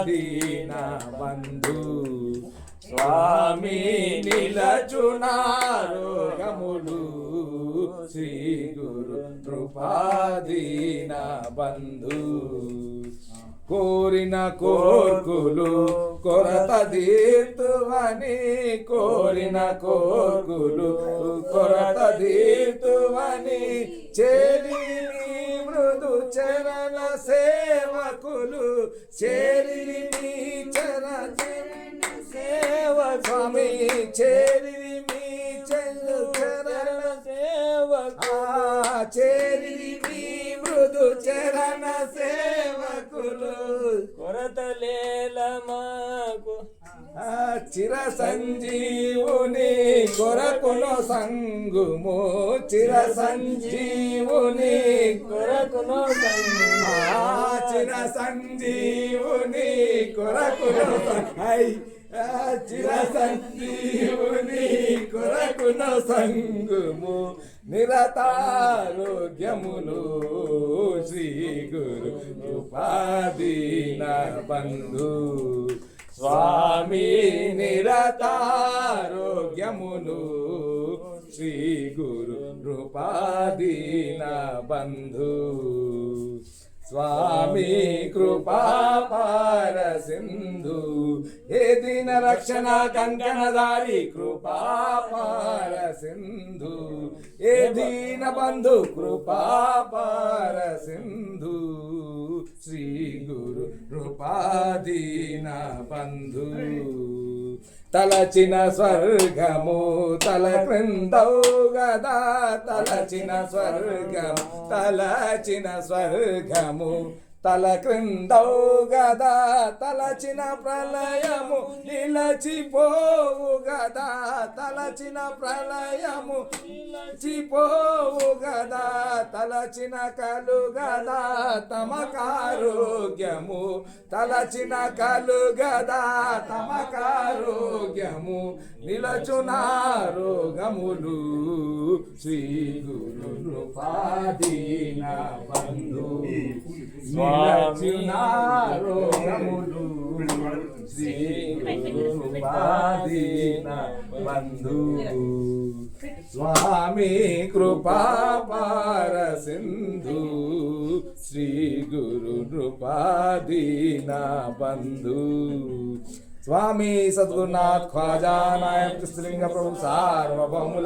దీన బంధు స్వామి నిలచునారోగములు శ్రీ గురు కృపాదీన బంధు కోరిన కోర్కులు కొరత తీర్తువని కోరిన కోర్కులు కొరత తీర్తువని చేరి మృదు చరణ సేవకులు చేరి చరణ సేవ స్వామి చేరి చరణ సేవకు చేరి మృదు చరణ సేవకులు కొరతలేల మాకు చిర సంజీవుని కొరకును సంగుము చిర సంజీవుని కొరకును చిర సంజీవుని కొరకును చిర సంజీవుని కొరకును సంగుము నిరతారోగ్యములు శ్రీ గురు కృపాదీన బంధు స్వామి నిరతారోగ్యములు శ్రీ గురు కృపాదీన బంధు స్వామి కృపాపార సింధు హే దీన రక్షణ కంకణదారి కృపాపార సింధు హే దీన బంధు కృపాపార సింధు శ్రీ గురు కృపాదీన బంధు తలచిన స్వర్గము తల క్రిందవు గదా తలచిన స్వర్గము తల క్రిందవు గదా తలచిన ప్రళయము నిలచిపోవు గదా తలచిన ప్రళయము నిలచిపోవు గదా తలచిన కలుగదా తమకారోగ్యము తలచిన కలుగదా తమకారోగ్యము నిలచునారోగములు శ్రీ గురు కృపాదీన బంధు నిలచునారోగములు శ్రీ గురు కృపాదీన బంధు స్వామి కృపాపార సింధు శ్రీ గురు కృపాదీన బంధు స్వామి సద్గురునాథ్ ఖ్వాజా నాయక్ శ్రీలింగ ప్రభు సార్వభౌముల